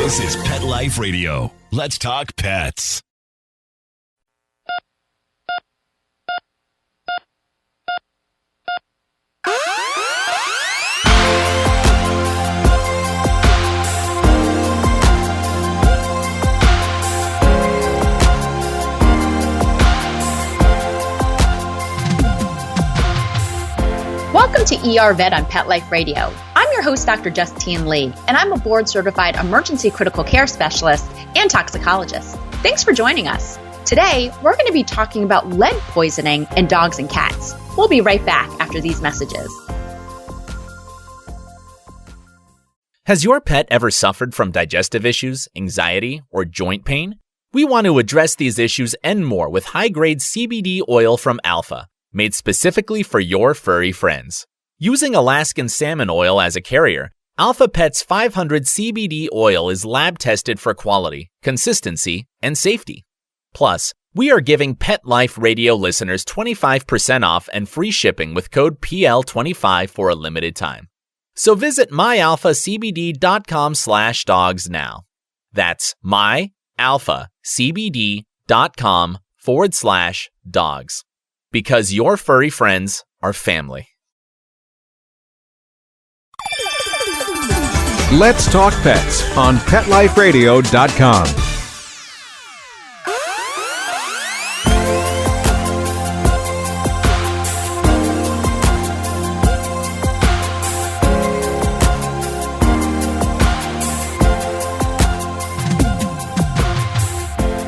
This is Pet Life Radio. Let's talk pets. Welcome to ER Vet on Pet Life Radio. I'm your host, Dr. Justine Lee, and I'm a board-certified emergency critical care specialist and toxicologist. Thanks for joining us. Today, we're going to be talking about lead poisoning in dogs and cats. We'll be right back after these messages. Has your pet ever suffered from digestive issues, anxiety, or joint pain? We want to address these issues and more with high-grade CBD oil from Alpha, made specifically for your furry friends. Using Alaskan salmon oil as a carrier, Alpha Pet's 500 CBD oil is lab-tested for quality, consistency, and safety. Plus, we are giving Pet Life Radio listeners 25% off and free shipping with code PL25 for a limited time. So visit myalphacbd.com/dogs now. That's myalphacbd.com/dogs. Because your furry friends are family. Let's Talk Pets on PetLifeRadio.com.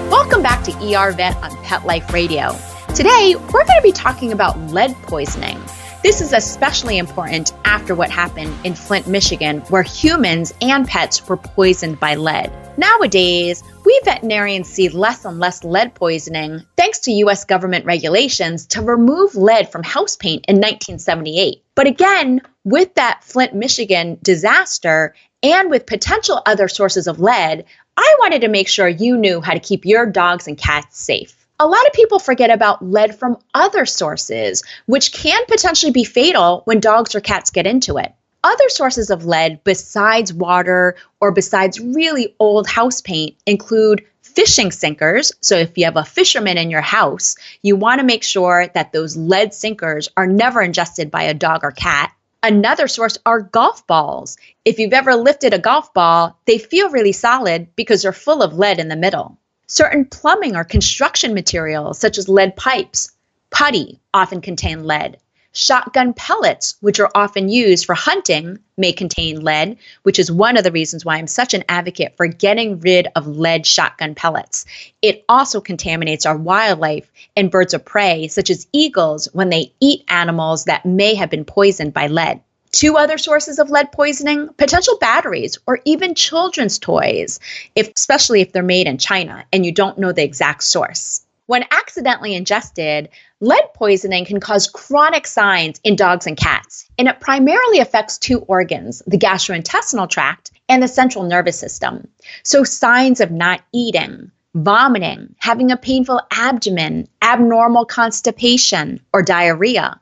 Welcome back to ER Vet on Pet Life Radio. Today, we're going to be talking about lead poisoning. This is especially important after what happened in Flint, Michigan, where humans and pets were poisoned by lead. Nowadays, we veterinarians see less and less lead poisoning thanks to U.S. government regulations to remove lead from house paint in 1978. But again, with that Flint, Michigan disaster and with potential other sources of lead, I wanted to make sure you knew how to keep your dogs and cats safe. A lot of people forget about lead from other sources, which can potentially be fatal when dogs or cats get into it. Other sources of lead besides water or besides really old house paint include fishing sinkers. So if you have a fisherman in your house, you want to make sure that those lead sinkers are never ingested by a dog or cat. Another source are golf balls. If you've ever lifted a golf ball, they feel really solid because they're full of lead in the middle. Certain plumbing or construction materials, such as lead pipes, putty, often contain lead. Shotgun pellets, which are often used for hunting, may contain lead, which is one of the reasons why I'm such an advocate for getting rid of lead shotgun pellets. It also contaminates our wildlife and birds of prey, such as eagles, when they eat animals that may have been poisoned by lead. Two other sources of lead poisoning, potential batteries or even children's toys, especially if they're made in China and you don't know the exact source. When accidentally ingested, lead poisoning can cause chronic signs in dogs and cats, and it primarily affects two organs, the gastrointestinal tract and the central nervous system. So signs of not eating, vomiting, having a painful abdomen, abnormal constipation or diarrhea.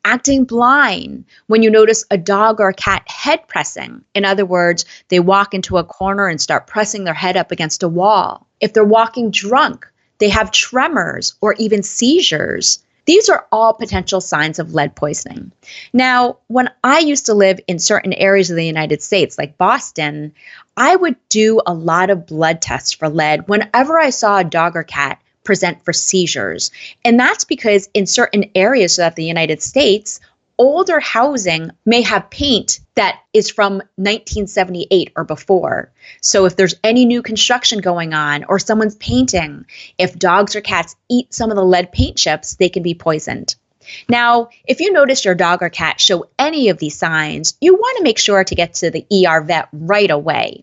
Acting blind when you notice a dog or a cat head pressing. In other words, they walk into a corner and start pressing their head up against a wall. If they're walking drunk, they have tremors or even seizures. These are all potential signs of lead poisoning. Now, when I used to live in certain areas of the United States, like Boston, I would do a lot of blood tests for lead whenever I saw a dog or cat present for seizures. And that's because in certain areas of the United States, older housing may have paint that is from 1978 or before. So if there's any new construction going on or someone's painting, if dogs or cats eat some of the lead paint chips, they can be poisoned. Now, if you notice your dog or cat show any of these signs, you want to make sure to get to the ER vet right away.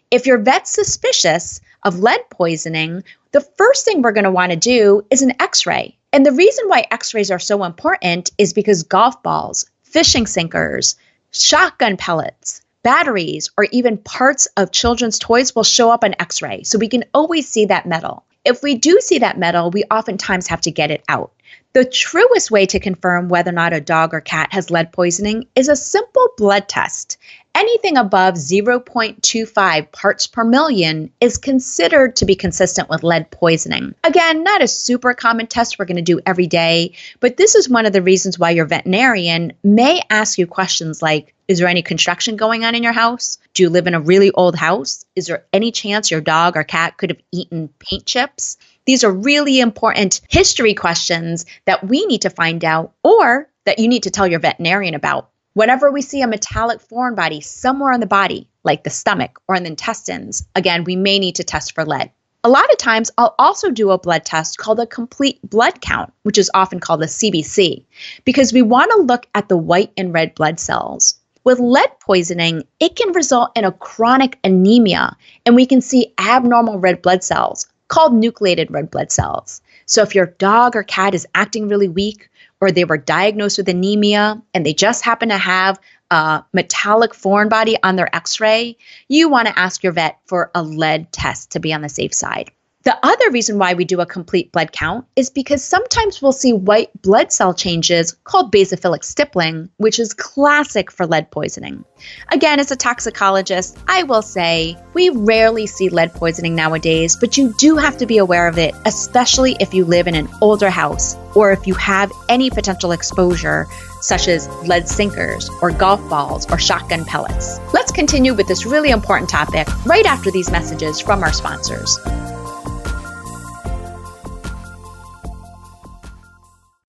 If your vet's suspicious of lead poisoning, the first thing we're going to want to do is an x-ray. And the reason why x-rays are so important is because golf balls, fishing sinkers, shotgun pellets, batteries, or even parts of children's toys will show up on x-ray. So we can always see that metal. If we do see that metal, we oftentimes have to get it out. The truest way to confirm whether or not a dog or cat has lead poisoning is a simple blood test. Anything above 0.25 parts per million is considered to be consistent with lead poisoning. Again, not a super common test we're going to do every day, but this is one of the reasons why your veterinarian may ask you questions like, is there any construction going on in your house? Do you live in a really old house? Is there any chance your dog or cat could have eaten paint chips? These are really important history questions that we need to find out or that you need to tell your veterinarian about. Whenever we see a metallic foreign body somewhere in the body, like the stomach or in the intestines, again, we may need to test for lead. A lot of times, I'll also do a blood test called a complete blood count, which is often called a CBC, because we want to look at the white and red blood cells. With lead poisoning, it can result in a chronic anemia, and we can see abnormal red blood cells called nucleated red blood cells. So if your dog or cat is acting really weak, or they were diagnosed with anemia and they just happen to have a metallic foreign body on their x-ray, you want to ask your vet for a lead test to be on the safe side. The other reason why we do a complete blood count is because sometimes we'll see white blood cell changes called basophilic stippling, which is classic for lead poisoning. Again, as a toxicologist, I will say we rarely see lead poisoning nowadays, but you do have to be aware of it, especially if you live in an older house or if you have any potential exposure, such as lead sinkers or golf balls or shotgun pellets. Let's continue with this really important topic right after these messages from our sponsors.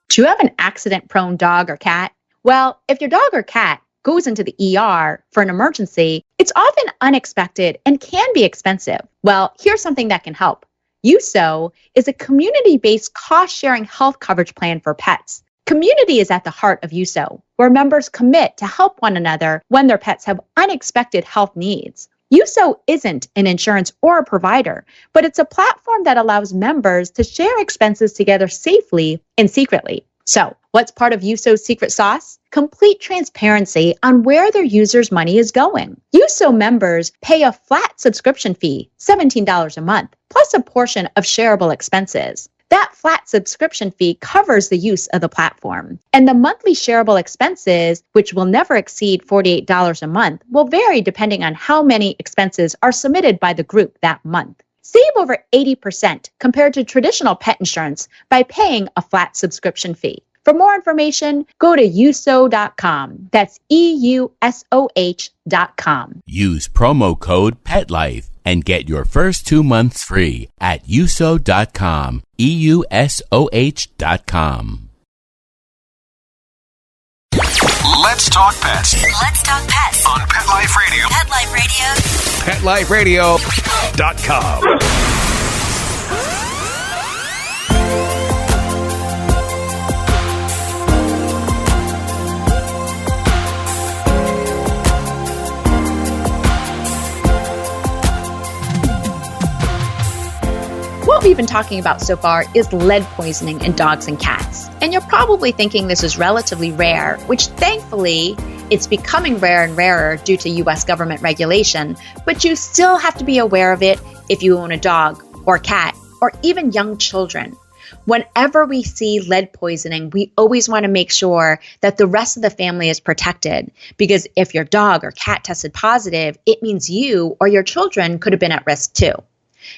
Do you have an accident-prone dog or cat? Well, if your dog or cat goes into the ER for an emergency, it's often unexpected and can be expensive. Well, here's something that can help. USO is a community-based cost-sharing health coverage plan for pets. Community is at the heart of USO, where members commit to help one another when their pets have unexpected health needs. USO isn't an insurance or a provider, but it's a platform that allows members to share expenses together safely and secretly. So, what's part of USO's secret sauce? Complete transparency on where their users' money is going. USO members pay a flat subscription fee, $17 a month, plus a portion of shareable expenses. That flat subscription fee covers the use of the platform. And the monthly shareable expenses, which will never exceed $48 a month, will vary depending on how many expenses are submitted by the group that month. Save over 80% compared to traditional pet insurance by paying a flat subscription fee. For more information, go to uso.com. That's EUSOH.com. Use promo code PETLIFE and get your first 2 months free at uso.com. EUSOH.com. Let's talk pets Let's talk pets on Pet Life Radio. Pet Life Radio. PetLifeRadio.com. What we've been talking about so far is lead poisoning in dogs and cats. And you're probably thinking this is relatively rare, which thankfully it's becoming rare and rarer due to US government regulation, but you still have to be aware of it if you own a dog or cat or even young children. Whenever we see lead poisoning, we always want to make sure that the rest of the family is protected, because if your dog or cat tested positive, it means you or your children could have been at risk too.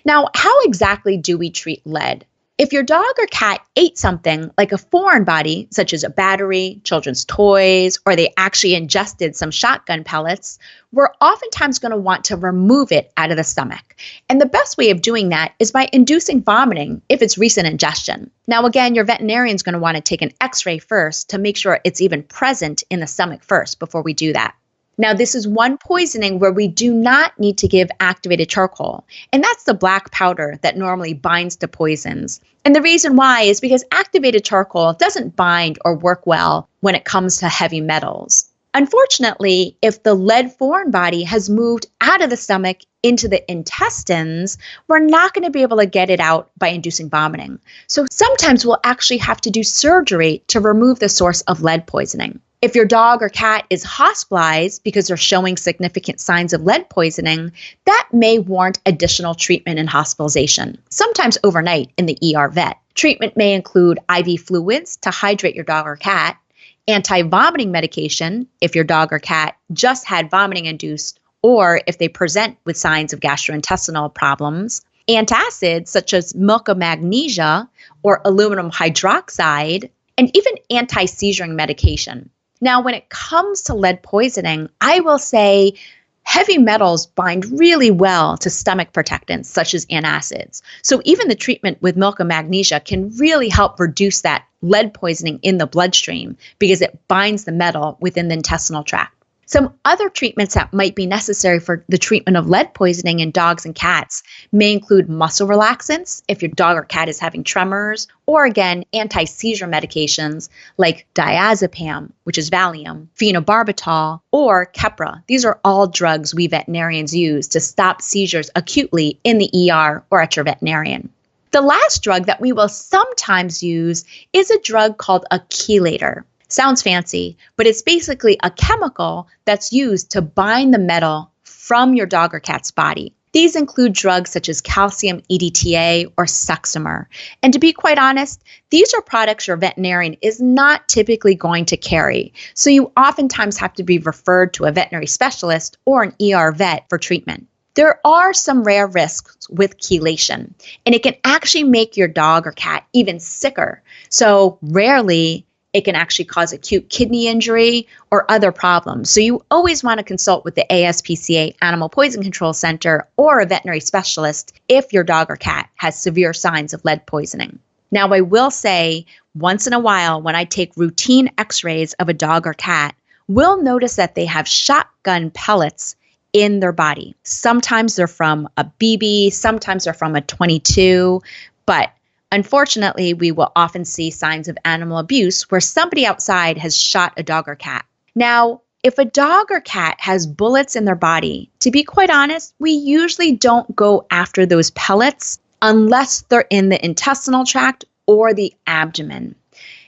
Now, how exactly do we treat lead? If your dog or cat ate something like a foreign body, such as a battery, children's toys, or they actually ingested some shotgun pellets, we're oftentimes going to want to remove it out of the stomach. And the best way of doing that is by inducing vomiting if it's recent ingestion. Now, again, your veterinarian is going to want to take an x-ray first to make sure it's even present in the stomach first before we do that. Now, this is one poisoning where we do not need to give activated charcoal, and that's the black powder that normally binds to poisons. And the reason why is because activated charcoal doesn't bind or work well when it comes to heavy metals. Unfortunately, if the lead foreign body has moved out of the stomach into the intestines, we're not going to be able to get it out by inducing vomiting. So sometimes we'll actually have to do surgery to remove the source of lead poisoning. If your dog or cat is hospitalized because they're showing significant signs of lead poisoning, that may warrant additional treatment and hospitalization, sometimes overnight in the ER vet. Treatment may include IV fluids to hydrate your dog or cat, anti-vomiting medication if your dog or cat just had vomiting induced or if they present with signs of gastrointestinal problems, antacids such as milk of magnesia or aluminum hydroxide, and even anti-seizuring medication. Now, when it comes to lead poisoning, I will say heavy metals bind really well to stomach protectants such as antacids. So even the treatment with milk of magnesia can really help reduce that lead poisoning in the bloodstream because it binds the metal within the intestinal tract. Some other treatments that might be necessary for the treatment of lead poisoning in dogs and cats may include muscle relaxants if your dog or cat is having tremors, or again, anti-seizure medications like diazepam, which is Valium, phenobarbital, or Keppra. These are all drugs we veterinarians use to stop seizures acutely in the ER or at your veterinarian. The last drug that we will sometimes use is a drug called a chelator. Sounds fancy, but it's basically a chemical that's used to bind the metal from your dog or cat's body. These include drugs such as calcium EDTA or Suxamer. And to be quite honest, these are products your veterinarian is not typically going to carry. So you oftentimes have to be referred to a veterinary specialist or an ER vet for treatment. There are some rare risks with chelation, and it can actually make your dog or cat even sicker. So rarely it can actually cause acute kidney injury or other problems. So you always want to consult with the ASPCA Animal Poison Control Center or a veterinary specialist if your dog or cat has severe signs of lead poisoning. Now, I will say once in a while when I take routine x-rays of a dog or cat, we'll notice that they have shotgun pellets in their body. Sometimes they're from a BB, sometimes they're from a .22, but unfortunately, we will often see signs of animal abuse where somebody outside has shot a dog or cat. Now, if a dog or cat has bullets in their body, to be quite honest, we usually don't go after those pellets unless they're in the intestinal tract or the abdomen.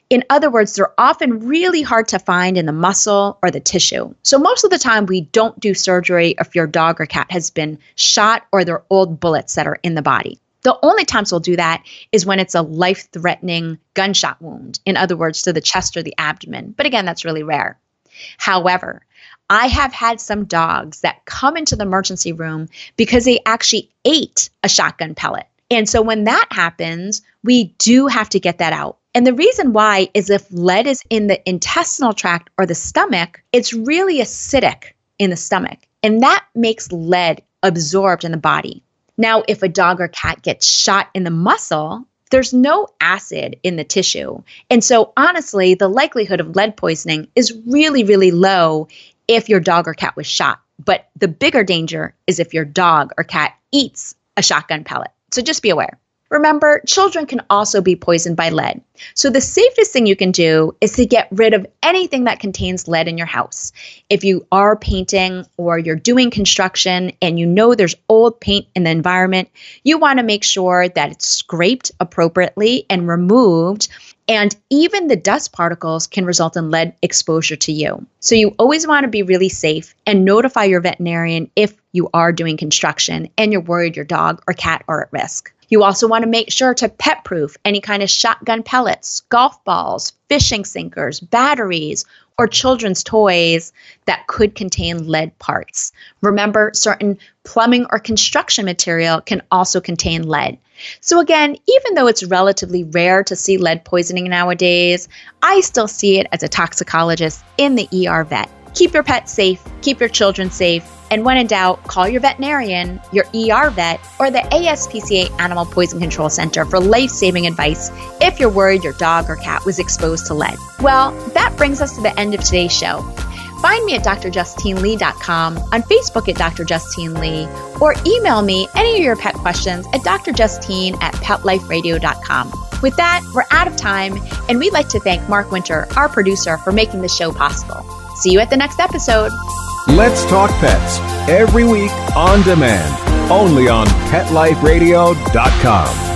In other words, they're often really hard to find in the muscle or the tissue. So most of the time, we don't do surgery if your dog or cat has been shot or there are old bullets that are in the body. The only times we'll do that is when it's a life-threatening gunshot wound, in other words, to the chest or the abdomen. But again, that's really rare. However, I have had some dogs that come into the emergency room because they actually ate a shotgun pellet. And so when that happens, we do have to get that out. And the reason why is if lead is in the intestinal tract or the stomach, it's really acidic in the stomach. And that makes lead absorbed in the body. Now, if a dog or cat gets shot in the muscle, there's no acid in the tissue. And so honestly, the likelihood of lead poisoning is really, really low if your dog or cat was shot. But the bigger danger is if your dog or cat eats a shotgun pellet. So just be aware. Remember, children can also be poisoned by lead. So the safest thing you can do is to get rid of anything that contains lead in your house. If you are painting or you're doing construction and you know there's old paint in the environment, you want to make sure that it's scraped appropriately and removed. And even the dust particles can result in lead exposure to you. So you always want to be really safe and notify your veterinarian if you are doing construction and you're worried your dog or cat are at risk. You also want to make sure to pet-proof any kind of shotgun pellets, golf balls, fishing sinkers, batteries, or children's toys that could contain lead parts. Remember, certain plumbing or construction material can also contain lead. So again, even though it's relatively rare to see lead poisoning nowadays, I still see it as a toxicologist in the ER vet. Keep your pets safe, keep your children safe, and when in doubt, call your veterinarian, your ER vet, or the ASPCA Animal Poison Control Center for life-saving advice if you're worried your dog or cat was exposed to lead. Well, that brings us to the end of today's show. Find me at drjustinelee.com, on Facebook at Dr. Justine Lee, or email me any of your pet questions at drjustine@petliferadio.com. With that, we're out of time, and we'd like to thank Mark Winter, our producer, for making the show possible. See you at the next episode. Let's Talk Pets, every week on demand, only on PetLifeRadio.com.